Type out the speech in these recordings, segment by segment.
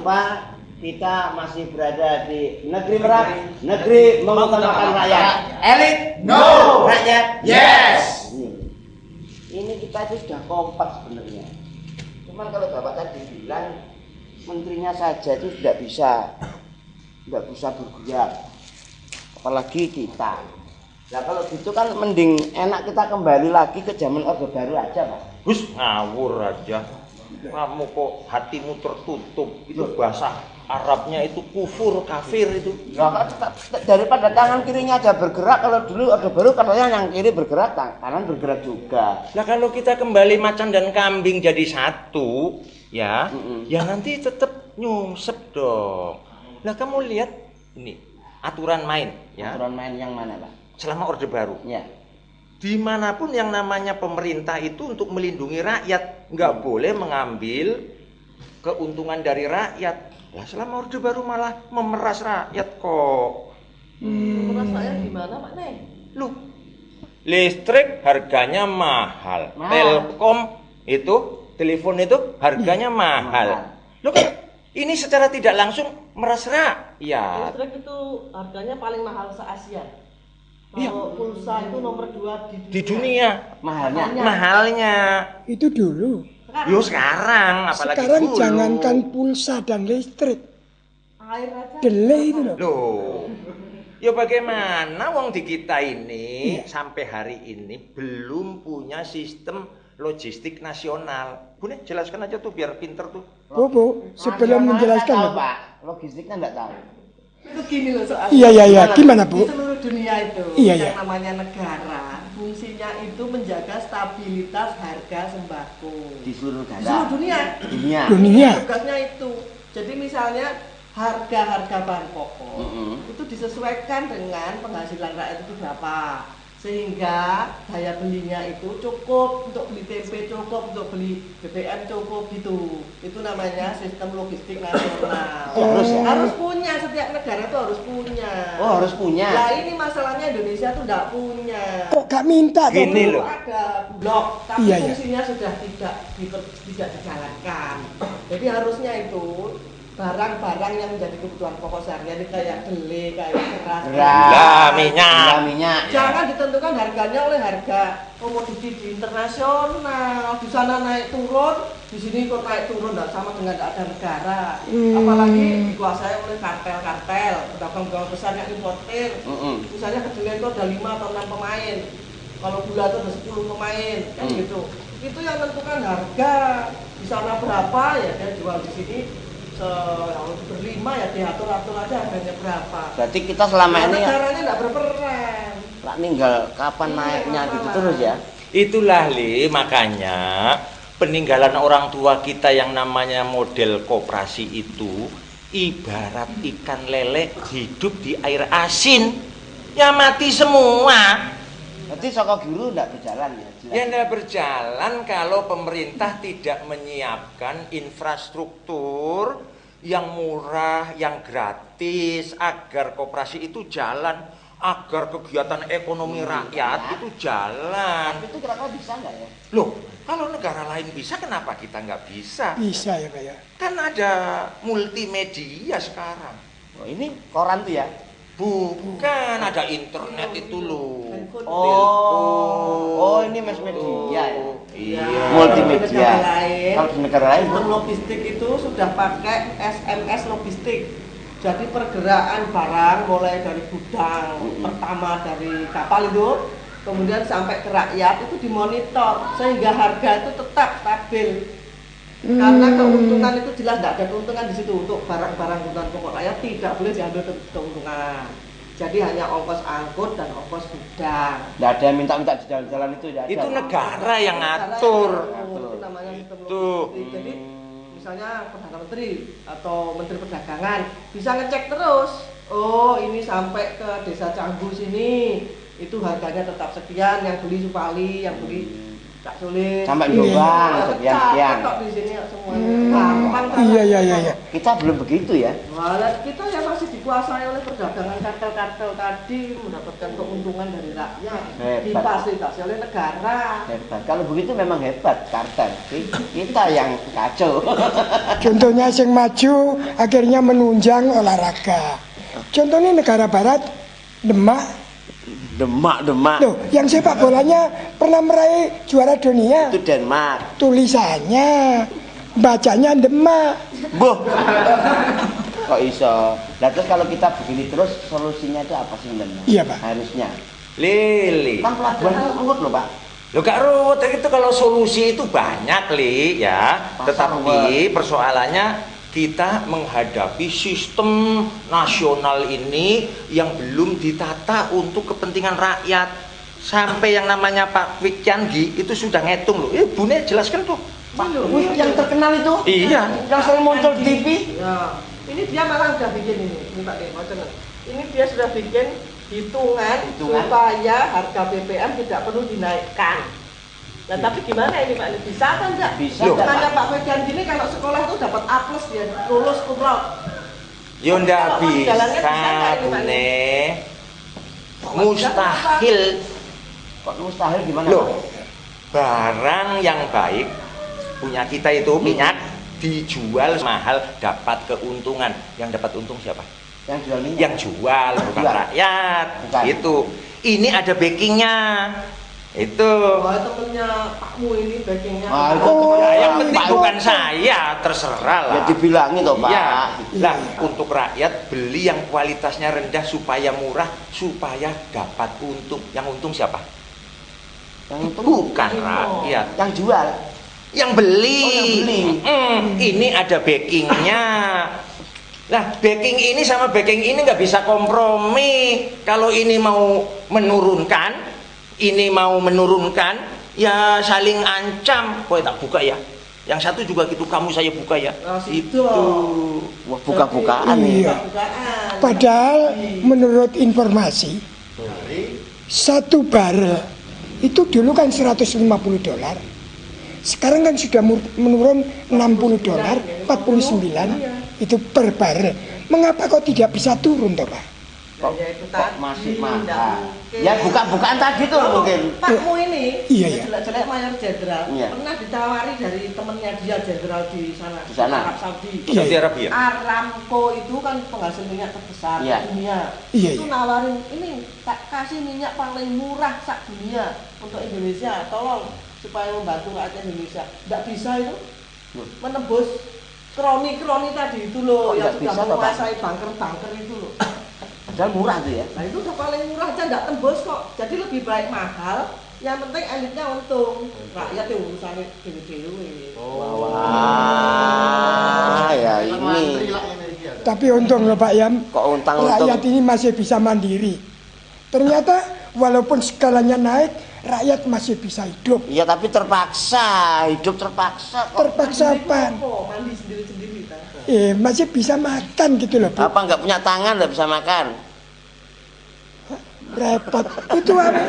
lupa kita masih berada di negeri Merak, negeri mengutamakan rakyat. Elit? No. Rakyat? Yes. Ini kita itu sudah kompak sebenarnya. Cuman kalau Bapak tadi bilang menterinya saja itu tidak bisa bergerak, apalagi kita. Nah kalau gitu kan mending enak kita kembali lagi ke zaman Orde Baru aja, Pak. Hus, ngawur aja. Kamu kok hatimu tertutup. Itu bahasa Arabnya itu kufur, kafir itu. Nah, daripada tangan kirinya aja bergerak, kalau dulu Orde Baru katanya yang kiri bergerak, kanan bergerak juga. Nah kalau kita kembali macan dan kambing jadi satu, ya, ya nanti tetap nyungsep dong. Nah kamu lihat ini aturan main, ya. Aturan main yang mana, Pak? Selama Orde Baru. Ya. Dimanapun yang namanya pemerintah itu untuk melindungi rakyat, nggak boleh mengambil keuntungan dari rakyat. Lah selama Orde Baru malah memeras rakyat kok. Memeras rakyat gimana, Pak Neng? Loh, listrik harganya mahal. Telkom itu, telepon itu harganya mahal. Loh kan ini secara tidak langsung meras rakyat. Listrik itu harganya paling mahal se-Asia. Kalau pulsa itu nomor 2 di dunia. Mahalnya. Itu dulu. Yo sekarang, apalagi sekarang dulu. Jangankan pulsa dan listrik. Air aja. Delay itu loh. Loh. Ya bagaimana wong di kita ini sampai hari ini belum punya sistem logistik nasional. Bu nih jelaskan aja tuh biar pinter tuh. Bu, sebelum menjelaskan tahu, Pak. Logistiknya enggak tahu. Itu gini loh soalnya. Iya. Gimana, Bu? Di seluruh dunia itu Iya. yang namanya negara, fungsinya itu menjaga stabilitas harga sembako. Di seluruh negara. Di seluruh dunia. Dunia. Tugasnya itu. Jadi misalnya harga-harga bahan pokok itu disesuaikan dengan penghasilan rakyat itu berapa. Sehingga daya belinya itu cukup untuk beli tempe, cukup untuk beli BBM, cukup gitu. Itu namanya sistem logistik nasional. Harus punya, setiap negara itu harus punya. Oh, harus punya. Nah ini masalahnya Indonesia tuh enggak punya. Kok gak minta tuh? Gini loh. Ada blok, tapi Iya. fungsinya sudah tidak dijalankan. Jadi harusnya itu barang-barang yang menjadi kebutuhan pokok sehari-hari kayak kedelai, kayak beras, minyak. jangan ditentukan harganya oleh harga komoditi di internasional. Di sana naik turun, di sini kok naik turun, tidak sama dengan tidak ada negara. Apalagi dikuasai oleh kartel-kartel, pedagang besar yang importir. Misalnya kedelai itu ada 5 atau 6 pemain, kalau gula itu ada 10 pemain, kan gitu. Itu yang menentukan harga. Di sana berapa ya dia jual di sini. Berlima ya diatur-atur aja harganya berapa. Berarti kita selama ini negaranya enggak berperan. Lah tinggal kapan naiknya gitu terus ya. Itulah makanya peninggalan orang tua kita yang namanya model koperasi itu ibarat ikan lele hidup di air asin. Ya mati semua. Berarti Soko Guru enggak berjalan ya? Ya enggak berjalan kalau pemerintah tidak menyiapkan infrastruktur yang murah, yang gratis agar koperasi itu jalan, agar kegiatan ekonomi rakyat itu jalan. Tapi itu kira-kira bisa nggak ya? Loh, kalau negara lain bisa, kenapa kita nggak bisa? Bisa ya, Pak ya. Kan ada multimedia sekarang. Oh, ini koran tuh ya? Bukan, ada internet itu loh. Oh, ini mass media ya? Iya. Multimedia. Kalau di negara lain, sistem logistik itu sudah pakai SMS logistik. Jadi pergerakan barang mulai dari gudang pertama dari kapal itu, kemudian sampai ke rakyat itu dimonitor sehingga harga itu tetap stabil. Karena keuntungan itu jelas tidak ada keuntungan di situ untuk barang-barang kebutuhan pokok rakyat tidak boleh diambil keuntungan. Jadi hanya ongkos angkut dan ongkos gudang. Tidak ada yang minta-minta di jalan-jalan itu. Itu negara yang ngatur. Itu namanya sistem Itu. logistik. Jadi misalnya Perdana Menteri atau Menteri Perdagangan bisa ngecek terus. Oh ini sampai ke desa Canggu sini itu harganya tetap sekian, yang beli Supali, yang beli tak sulit. Sampai Jombang, sekian-sekian. Kok di sini semuanya gampang. Iya. Kita belum begitu ya. Malah kita yang masih dikuasai oleh perdagangan kartel-kartel tadi mendapatkan keuntungan dari rakyat, Hebat. difasilitasi oleh negara. Hebat. Kalau begitu memang hebat kartel. Kita yang kacau. Contohnya yang maju akhirnya menunjang olahraga. Contohnya negara barat, Demak. Demak. Loh, yang sepak bolanya pernah meraih juara dunia. Itu Denmark. Tulisannya, bacanya Demak. Boh. Kok iso? Nah terus kalau kita begini terus solusinya itu apa sih sebenarnya? Iya, Pak. Harusnya. Lili. Kan pelabuhan itu ruwet loh Pak. Lo gak ruwet itu kalau solusi itu banyak Li ya. Pasar Tetapi persoalannya kita menghadapi sistem nasional ini yang belum ditata untuk kepentingan rakyat. Sampai yang namanya Pak Kwik Kiangi itu sudah ngitung loh. Bune jelaskan tuh. Pak, yang terkenal itu? Iya. Yang sering muncul di TV? Ya, ini dia malah udah bikin ini Pak Dek, macam ini dia sudah bikin hitungan supaya harga BBM tidak perlu dinaikkan. Nah, tapi gimana ini Pak? Bisa kan enggak? Bisa. Tanya Pak Fedan gini kalau sekolah itu dapat A+ dia lulus cum laude. Yo ndak bisa, Bune. Mustahil. Kok mustahil gimana? Loh, barang yang baik punya kita itu minyak dijual mahal dapat keuntungan. Yang dapat untung siapa? Yang jual minyak. Yang jual bukan rakyat. Bukan. Itu. Ini ada backingnya. Itu. Wah, temennya Pakmu ini backingnya. Ya, yang penting Pak. bukan saya, terserah lah. Ya dibilangin toh Pak. Iya. Lah, untuk rakyat beli yang kualitasnya rendah supaya murah, supaya dapat untung. Yang untung siapa? Yang itu Bukan rakyat. yang jual. Yang beli. Oh, yang beli. Ini ada backingnya. Nah, backing ini sama backing ini nggak bisa kompromi. Kalau ini mau menurunkan, ini mau menurunkan, ya saling ancam. Kok tak buka ya? Yang satu juga gitu, kamu saya buka ya. Nah, Itu. Wah, buka-bukaan nih. Iya. Padahal menurut informasi, satu barel itu dulu kan $150. Sekarang kan sudah menurun $60, 49 itu per barel. Mengapa kok tidak bisa turun toh Pak? Kok, Ya, itu kok tadi, masih nggak mahal? mungkin. Ya buka-bukaan tadi tuh mungkin. Pakmu ini, Iya, iya. jelek-jelek mayor jenderal, Iya. pernah ditawari dari temennya dia jenderal di sana, Di sana. Arab Saudi. Iya. Saudi Arabia. Aramco itu kan penghasil minyak terbesar Iya. di dunia. Iya, Itu iya. nawarin ini tak kasih minyak paling murah sak dunia untuk Indonesia, tolong supaya membantu rakyat Indonesia. Tidak bisa itu menembus kroni-kroni tadi itu loh Kok yang nggak sudah bisa, Bapak? menguasai bunker-bunker itu loh. Padahal murah tuh ya. Nah itu udah paling murah aja nggak tembus kok. Jadi lebih baik mahal. Yang penting elitnya untung. Rakyat yang urusannya dewe-dewe. Wah, ya ini. Tapi untung loh Pak Yam, Kok untang-untung. rakyat ini masih bisa mandiri. Ternyata walaupun skalanya naik, rakyat masih bisa hidup. Iya tapi terpaksa, hidup terpaksa kok. Terpaksa apa? Mandi sendiri-sendiri. Masih bisa makan gitu loh Bu. Apa nggak punya tangan nggak bisa makan? Repot. Itu apa?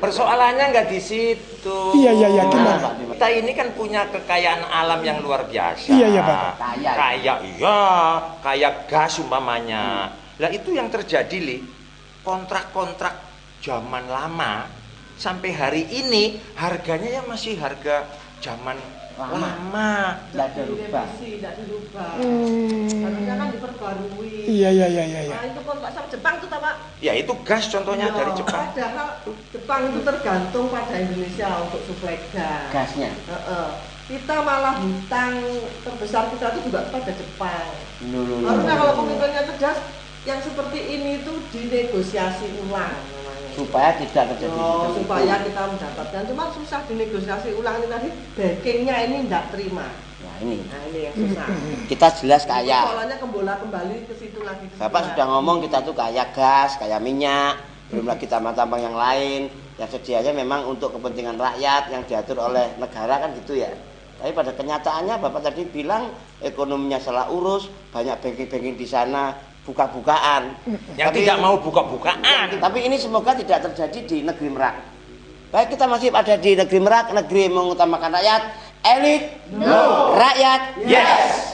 Persoalannya nggak di situ. Iya, gimana? Kita ini kan punya kekayaan alam yang luar biasa. Iya, Pak. Kaya. Kaya gas umpamanya. Lah itu yang terjadi, Li. Kontrak-kontrak zaman lama sampai hari ini harganya ya masih harga zaman lama. Nggak ada rubah. Tidak dirubah. Harusnya kan diperbarui. Iya. Nah itu kontrak sama Jepang tuh Pak. Ya itu gas contohnya Iya, dari Jepang. Padahal Jepang itu tergantung pada Indonesia untuk suplai gas. Gasnya. Kita malah hutang terbesar kita itu juga pada Jepang. Loh. Harusnya kalau pemimpinnya cerdas, yang seperti ini itu dinegosiasi ulang namanya. Supaya tidak terjadi. Supaya kita mendapatkan, cuma susah dinegosiasi ulang ini tadi, backingnya ini tidak terima. Nah ini. Nah ini yang susah. Kita jelas kaya. Soalnya kembali ke situ lagi. ke situ Bapak lagi. sudah ngomong kita tuh kaya gas, kaya minyak, belum lagi tambang-tambang yang lain yang sedianya memang untuk kepentingan rakyat yang diatur oleh negara kan gitu ya. Tapi pada kenyataannya Bapak tadi bilang ekonominya salah urus, banyak banking-banking di sana, buka-bukaan. Yang tidak mau buka-bukaan. Tapi ini semoga tidak terjadi di negeri Merak. Baik kita masih ada di negeri Merak, negeri mengutamakan rakyat. Elit, No. Rakyat, Yes.